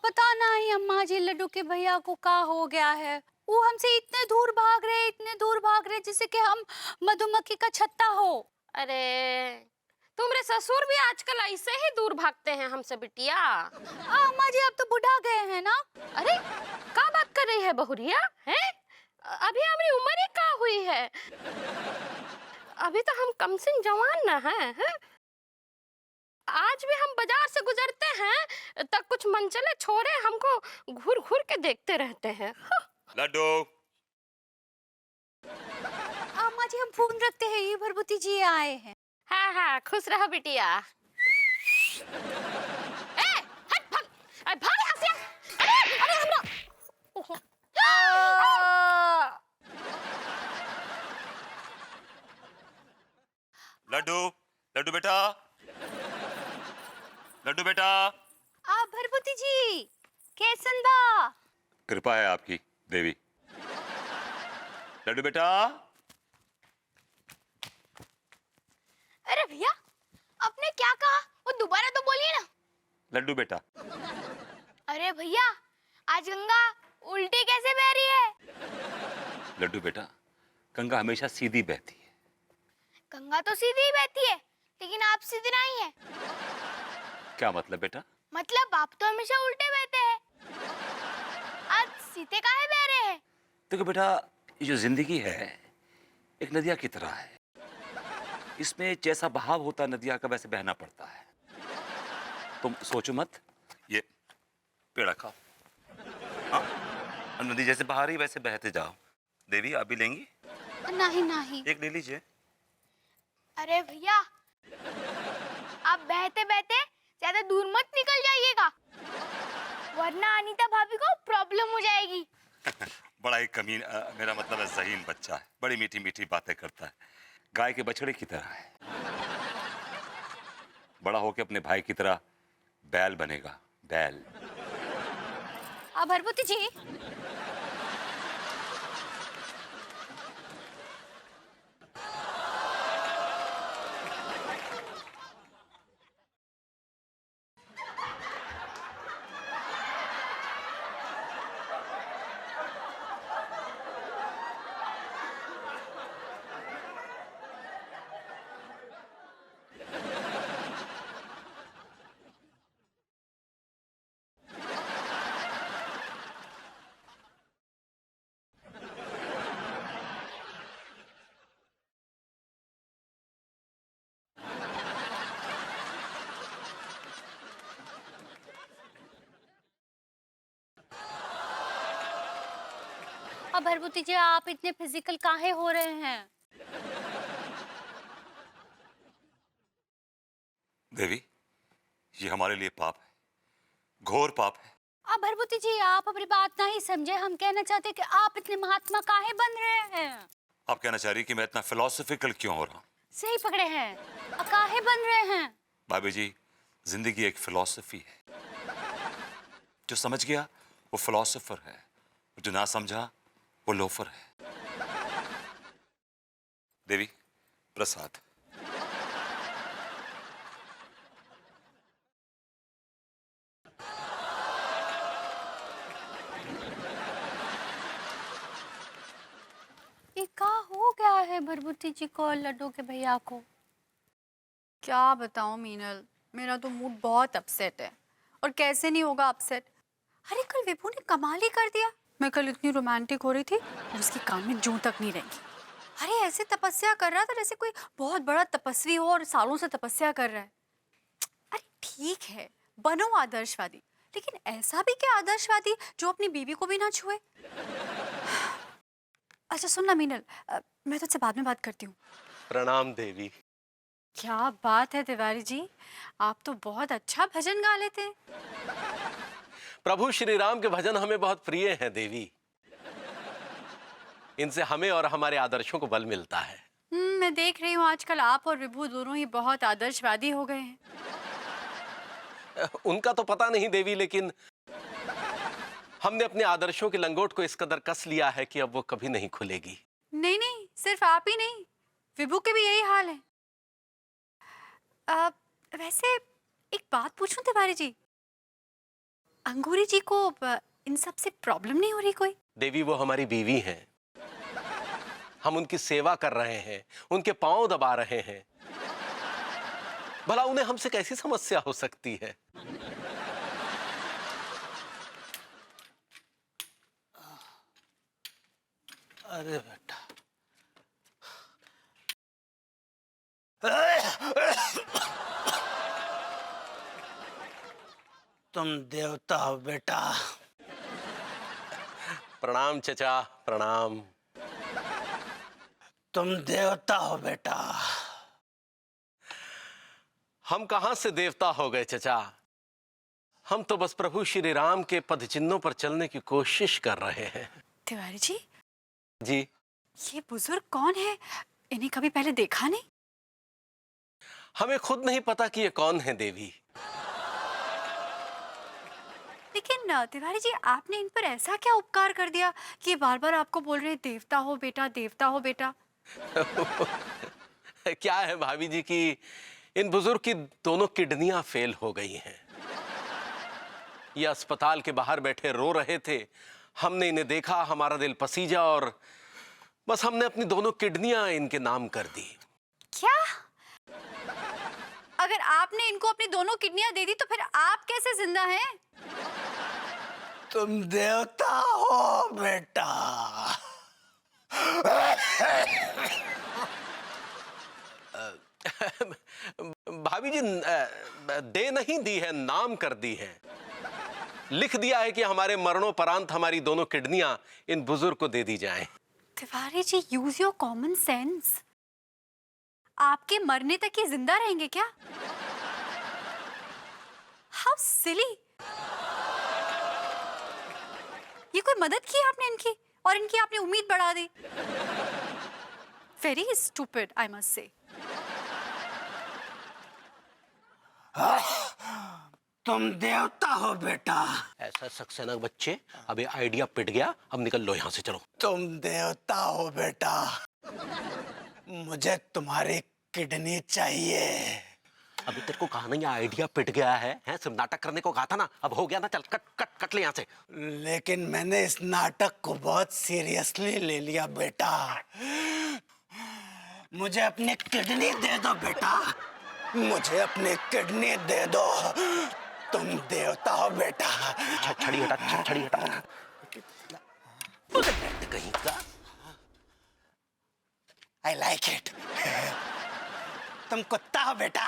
पता नहीं अम्मा जी लड्डू के भैया को क्या हो गया है। वो हमसे इतने दूर भाग रहे, इतने दूर भाग रहे जैसे कि हम मधुमक्खी का छत्ता हो। अरे तुम्हारे ससुर भी आजकल ऐसे ही दूर भागते हैं हमसे बिटिया। अम्मा जी अब तो बुढ़ा गए हैं ना। अरे क्या बात कर रही है बहुरिया हैं? अभी हमारी उम्र ही क्या हुई है? अभी तो हम कम सिन जवान न हैं? आज भी हम बाजार से गुजरते हैं तब कुछ मनचले छोरे हमको घूर घूर के देखते रहते हैं। लड्डू। अम्मा जी हम फोन रखते हैं, ये भरभूति जी आए हैं। हाँ हाँ खुश रहो बिटिया। ए हट भाग, भाग यहाँ से। अरे अरे हमरा लड्डू, लड्डू बेटा, लड्डू बेटा। भरभूति जी कैसन बा? कृपा है आपकी देवी। लड्डू बेटा। अरे भैया आपने क्या कहा? वो दोबारा तो बोलिए ना। लड्डू बेटा। अरे भैया आज गंगा उल्टी कैसे बह रही है? लड्डू बेटा, गंगा हमेशा सीधी बहती है। गंगा तो सीधी ही बहती है, लेकिन आप सीधी नहीं है। क्या मतलब बेटा? मतलब आप तो हमेशा उल्टे बहते हैं। आज सीधे काहे बह रहे हैं? देखो बेटा, ये जो जिंदगी है एक नदिया की तरह है। इसमें जैसा बहाव होता है नदिया का वैसे बहना पड़ता है। तुम सोचो मत, ये पेड़ा खाओ। हाँ, नदी जैसे बहा रही वैसे बहते जाओ। देवी आप भी लेंगी? नहीं नहीं। एक ले लीजिए। अरे भैया आप बहते बहते ज्यादा दूर मत निकल जाइएगा, वरना अनीता भाभी को प्रॉब्लम हो जाएगी। बड़ा ही कमीन, मेरा मतलब है ज़हीन बच्चा है। बड़ी मीठी मीठी बातें करता है, गाय के बछड़े की तरह है। बड़ा होके अपने भाई की तरह बैल बनेगा, बैल। भरभूति जी भरभूति जी आप इतने फिजिकल काहे हो रहे हैं? देवी, ये हमारे लिए पाप है, घोर पाप है। भरभूति जी आप अपनी बात नहीं समझे। हम कहना चाहते कि आप इतने महात्मा काहे बन रहे हैं? आप कहना चाह रही कि मैं इतना फिलोसफिकल क्यों हो रहा हूँ? सही पकड़े हैं। काहे बन रहे हैं? भाभी जी, जिंदगी एक फिलॉसफी है। जो समझ गया वो फिलोसोफर है, जो ना समझा वो लोफर है। देवी, प्रसाद। ये क्या हो गया है भरभूति जी को और लड्डू के भैया को? क्या बताऊं मीनल, मेरा तो मूड बहुत अपसेट है। और कैसे नहीं होगा अपसेट? अरे कल विभू ने कमाल ही कर दिया। मैं कल इतनी रोमांटिक हो रही थी और उसकी कान में जूं तक नहीं रहेंगी। अरे ऐसे तपस्या कर रहा था जैसे कोई बहुत बड़ा तपस्वी हो और सालों से तपस्या कर रहा है। अरे ठीक है, बनो आदर्शवादी, लेकिन ऐसा भी क्या आदर्शवादी जो अपनी बीवी को भी ना छुए। अच्छा सुन ना मीनल, मैं तुझसे बाद में बात करती हूँ। प्रणाम देवी। क्या बात है तिवारी जी, आप तो बहुत अच्छा भजन गा लेते हैं। प्रभु श्री राम के भजन हमें बहुत प्रिय हैं देवी। इनसे हमें और हमारे आदर्शों को बल मिलता है। मैं देख रही हूँ आजकल आप और विभू दोनों ही बहुत आदर्शवादी हो गए हैं। उनका तो पता नहीं देवी, लेकिन हमने अपने आदर्शों की लंगोट को इस कदर कस लिया है कि अब वो कभी नहीं खुलेगी। नहीं नहीं, सिर्फ आप ही नहीं, विभू के भी यही हाल है। वैसे एक बात पूछूं तिवारी जी? अंगूरी जी को इन सब से प्रॉब्लम नहीं हो रही कोई? देवी, वो हमारी बीवी हैं। हम उनकी सेवा कर रहे हैं, उनके पांव दबा रहे हैं। भला उन्हें हमसे कैसी समस्या हो सकती है? अरे बेटा, तुम देवता हो बेटा। प्रणाम चचा, प्रणाम। तुम देवता हो बेटा। हम कहां से देवता हो गए चचा? हम तो बस प्रभु श्री राम के पद चिन्हों पर चलने की कोशिश कर रहे हैं। तिवारी जी, जी, ये बुजुर्ग कौन है? इन्हें कभी पहले देखा नहीं। हमें खुद नहीं पता कि ये कौन है देवी। लेकिन तिवारी जी, आपने इन पर ऐसा क्या उपकार कर दिया कि बार बार आपको बोल रहे देवता हो बेटा, देवता हो बेटा? क्या है भाभी जी कि इन बुजुर्ग की दोनों किडनियां फेल हो गई हैं। ये अस्पताल के बाहर बैठे रो रहे थे, हमने इन्हें देखा, हमारा दिल पसीजा और बस हमने अपनी दोनों किडनियां इनके नाम कर दी। क्या? अगर आपने इनको अपनी दोनों किडनियां दे दी तो फिर आप कैसे जिंदा हैं? तुम देवता हो बेटा। भाभी जी, दे नहीं दी है, नाम कर दी है। लिख दिया है कि हमारे मरणोपरांत हमारी दोनों किडनियां इन बुजुर्ग को दे दी जाएं। Tiwari ji, use your common sense. आपके मरने तक ये जिंदा रहेंगे क्या? How silly. ये कोई मदद की आपने इनकी और इनकी आपने उम्मीद बढ़ा दी। Very stupid, I must say. तुम देवता हो बेटा। ऐसा सक्सेना बच्चे, अबे आइडिया पिट गया, अब निकल लो यहां से, चलो। तुम देवता हो बेटा। मुझे तुम्हारी किडनी चाहिए। अभी तेरे को कहा नहीं आइडिया पिट गया है, हैं? सिर्फ नाटक करने को कहा था ना, अब हो गया ना, चल कट कट कट ले यहाँ से। लेकिन मैंने इस नाटक को बहुत सीरियसली ले लिया बेटा। मुझे अपनी किडनी दे दो बेटा, मुझे अपनी किडनी दे दो। तुम देवता हो बेटा। छड़ी हटा, छड़ी हटा। कहीं का I like it. तुम कुत्ता हो बेटा।